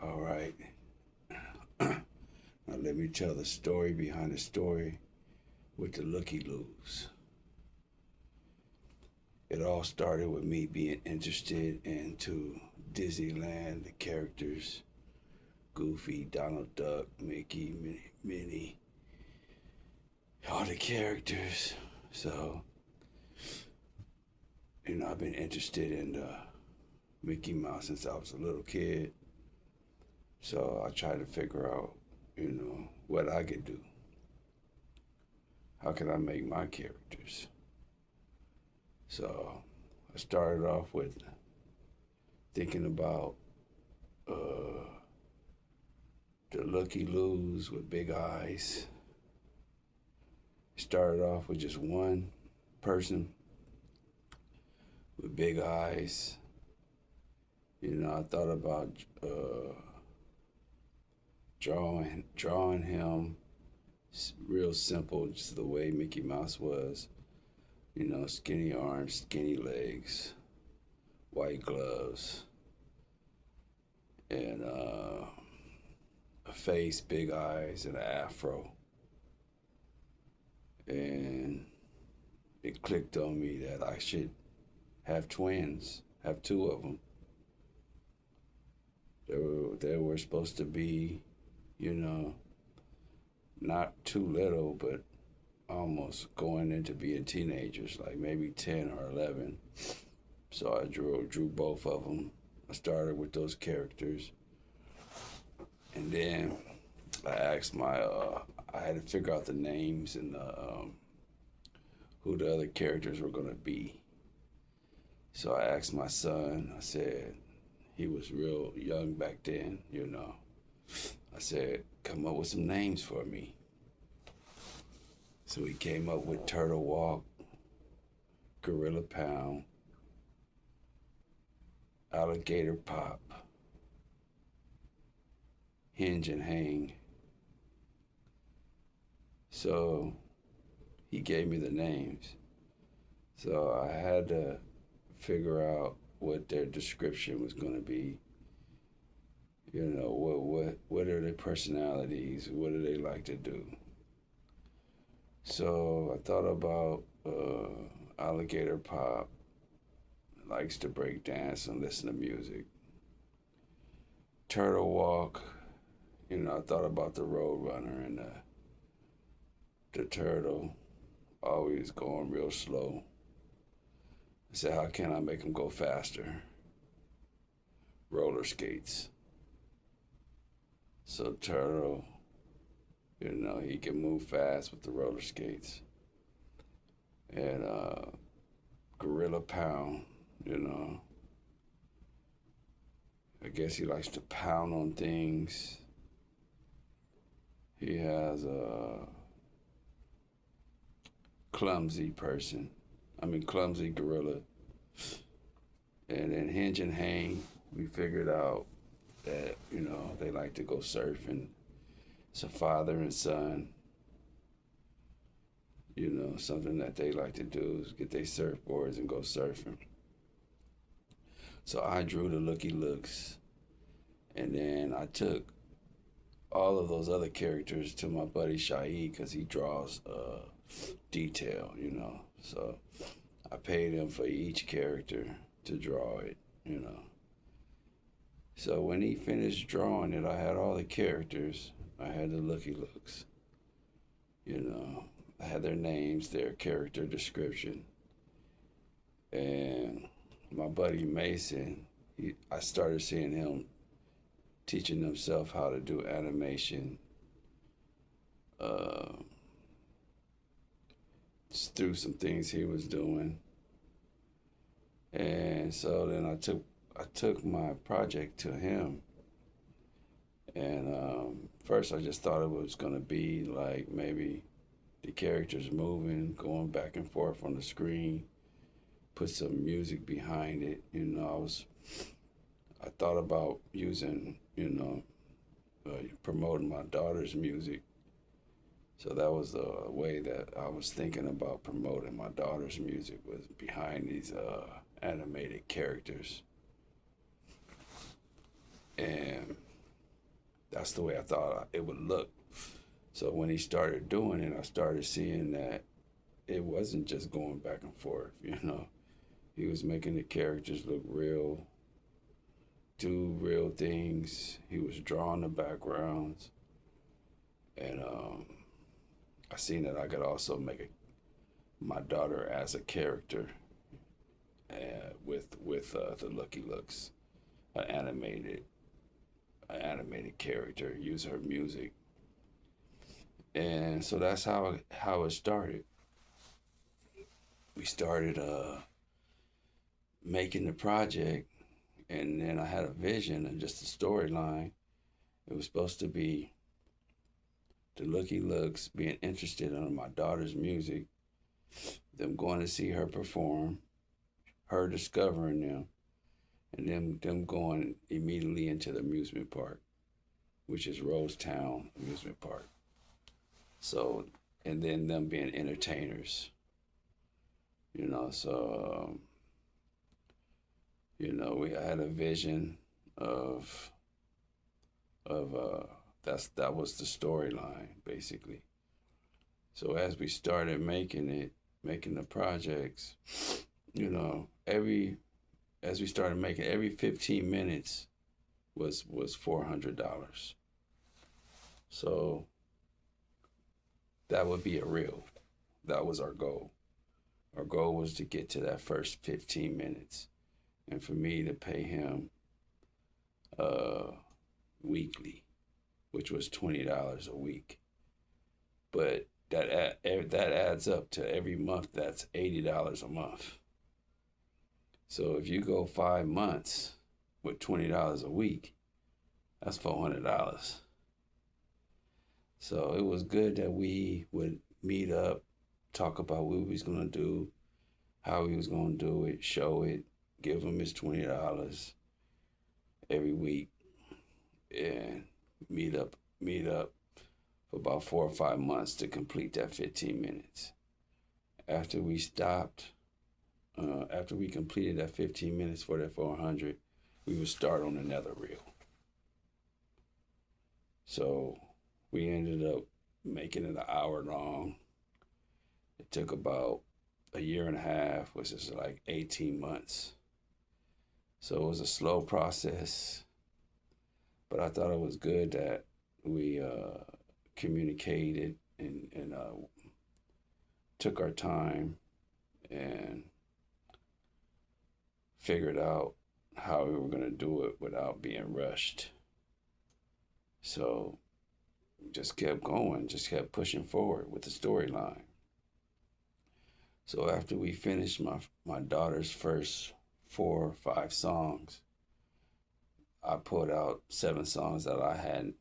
All right. Now let me tell the story behind the story with the Looky Loos. It all started with me being interested into Disneyland, the characters, Goofy, Donald Duck, Mickey, Minnie, all the characters. So, I've been interested in Mickey Mouse since I was a little kid. So I tried to figure out, what I could do. How can I make my characters? So I started off with thinking about the Looky Loos with big eyes. Started off with just one person with big eyes. I thought about drawing him real simple, just the way Mickey Mouse was. Skinny arms, skinny legs, white gloves, and a face, big eyes, and an afro. And it clicked on me that I should have twins, have two of them. They were supposed to be, not too little, but almost going into being teenagers, like maybe 10 or 11. So I drew both of them. I started with those characters, and then I had to figure out the names and who the other characters were gonna be. So I asked my son. I said, he was real young back then. I said, come up with some names for me. So he came up with Turtle Walk, Gorilla Pound, Alligator Pop, Hinge and Hang. So he gave me the names. So I had to figure out what their description was going to be. What are their personalities? What do they like to do? So I thought about Alligator Pop, likes to break dance and listen to music. Turtle Walk, I thought about the Roadrunner and the turtle, always going real slow. I said, how can I make him go faster? Roller skates. So Turtle, he can move fast with the roller skates. And Gorilla Pound, I guess he likes to pound on things. He has a clumsy gorilla. And then Hinge and Hang, we figured out that, they like to go surfing. It's a father and son. Something that they like to do is get their surfboards and go surfing. So I drew the Looky Looks, and then I took all of those other characters to my buddy Shaheed because he draws detail, So I paid him for each character to draw it. So when he finished drawing it, I had all the characters. I had the Looky Looks. I had their names, their character description. And my buddy Mason, I started seeing him teaching himself how to do animation through some things he was doing. And so then I took my project to him. And first I just thought it was going to be like maybe the characters moving, going back and forth on the screen, put some music behind it. I thought about using, promoting my daughter's music. So that was the way that I was thinking about promoting my daughter's music, was behind these animated characters. And That's the way I thought it would look. So when he started doing it, I started seeing that it wasn't just going back and forth, you know. He was making the characters look real, do real things. He was drawing the backgrounds. And I seen that I could also make my daughter as a character with the Lucky Looks, an animated character, use her music. And so that's how it started. We started making the project, and then I had a vision and just a storyline. It was supposed to be the Lucky Looks being interested in my daughter's music, them going to see her perform, her discovering them, and them going immediately into the amusement park, which is Rosetown Amusement Park. So, and then them being entertainers, you know. So, you know, we had a vision of that was the storyline basically. So as we started making the projects, you know, as we started making, every 15 minutes was $400. So that would be a reel. That was our goal. Our goal was to get to that first 15 minutes, and for me to pay him weekly, which was $20 a week. But that adds up to every month. That's $80 a month. So if you go 5 months with $20 a week, that's $400. So it was good that we would meet up, talk about what we was gonna do, how we was gonna do it, show it, give him his $20 every week, and meet up for about 4 or 5 months to complete that 15 minutes. After we stopped, after we completed that 15 minutes for that 400, we would start on another reel. So we ended up making it an hour long. It took about a year and a half, which is like 18 months. So it was a slow process, but I thought it was good that we communicated and took our time and figured out how we were going to do it without being rushed. So just kept going, just kept pushing forward with the storyline. So after we finished my daughter's first 4 or 5 songs, I put out 7 songs that I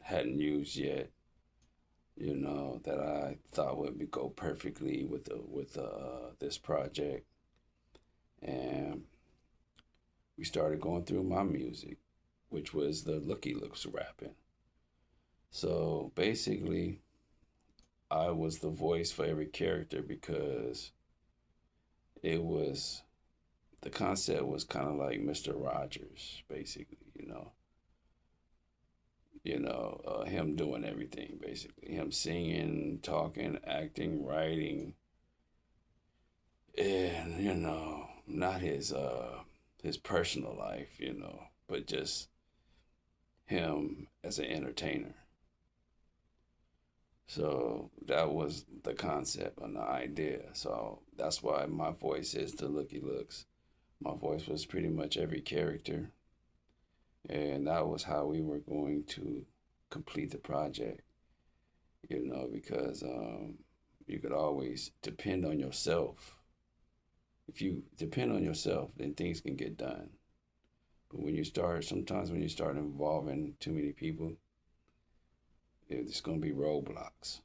hadn't used yet, you know, that I thought would go perfectly with this project. And we started going through my music, which was the Lucky Looks rapping. So basically, I was the voice for every character because the concept was kind of like Mr. Rogers, basically, you know. Him doing everything, basically. Him singing, talking, acting, writing, and, you know, not his personal life, you know, but just him as an entertainer. So that was the concept and the idea. So that's why my voice is the Lucky Looks. My voice was pretty much every character. And that was how we were going to complete the project, you know, because you could always depend on yourself. If you depend on yourself, then things can get done. But sometimes when you start involving too many people, it's going to be roadblocks.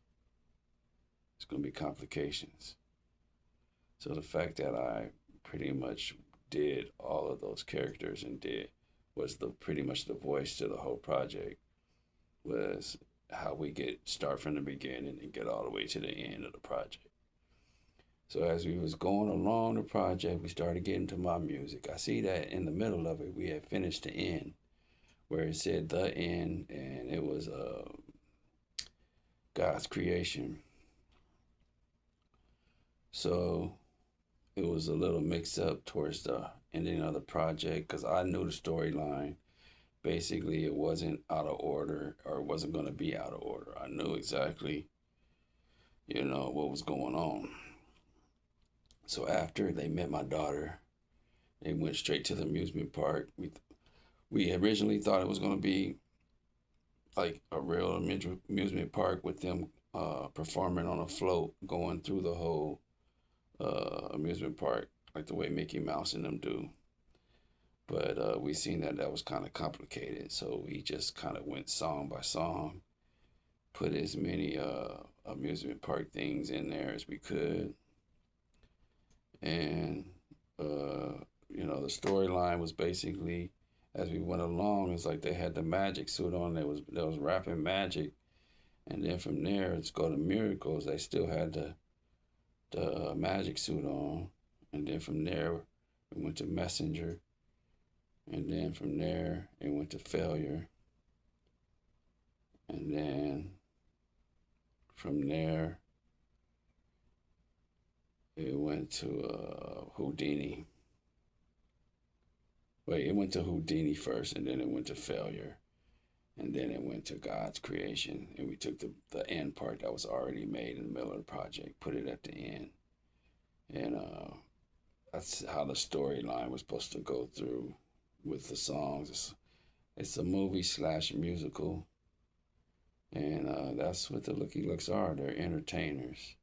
It's going to be complications. So the fact that I pretty much did all of those characters and was pretty much the voice to the whole project was how we start from the beginning and get all the way to the end of the project. So as we was going along the project, we started getting to my music. I see that in the middle of it, we had finished the end where it said the end, and it was God's creation. So it was a little mix up towards the ending of the project because I knew the storyline. Basically, it wasn't out of order, or it wasn't going to be out of order. I knew exactly, what was going on. So after they met my daughter, they went straight to the amusement park. We originally thought it was going to be like a real amusement park with them performing on a float, going through the whole amusement park, like the way Mickey Mouse and them do. But we seen that was kind of complicated, so we just kind of went song by song, put as many amusement park things in there as we could, and the storyline was basically as we went along. It's like they had the magic suit on. There was rapping magic, and then from there it's go to miracles. They still had the magic suit on, and then from there we went to messenger. And then from there, it went to failure. And then from there, it went to Houdini. Wait, it went to Houdini first, and then it went to failure. And then it went to God's creation. And we took the end part that was already made in the middle of the project, put it at the end. And that's how the storyline was supposed to go through with the songs. It's a movie / musical, and that's what the Looky Looks are. They're entertainers,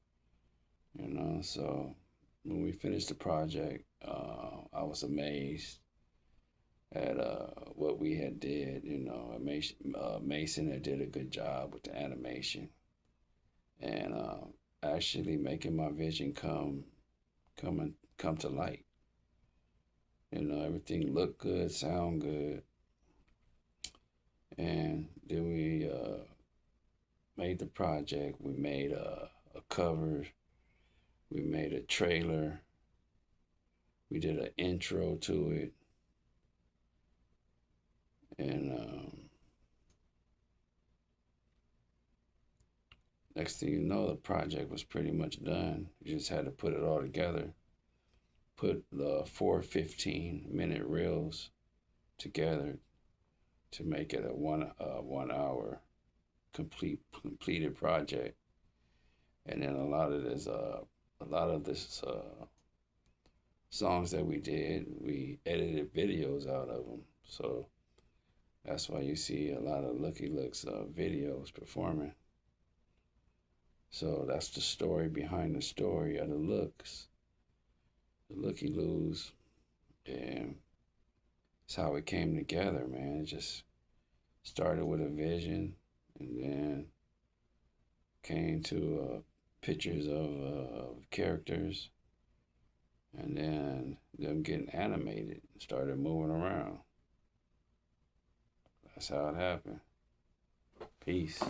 So when we finished the project, I was amazed at what we had did. Mason had did a good job with the animation, and actually making my vision come to light. Everything looked good, sound good. And then we made the project. We made a cover. We made a trailer. We did an intro to it. And next thing you know, the project was pretty much done. You just had to put it all together. Put the 4 15-minute reels together to make it a 1 hour completed project. And then a lot of this songs that we did, we edited videos out of them. So that's why you see a lot of Looky Looks videos performing. So that's the story behind the story of the Looks. The Looky Loos, and it's how it came together, man. It just started with a vision, and then came to pictures of characters, and then them getting animated and started moving around. That's how it happened. Peace.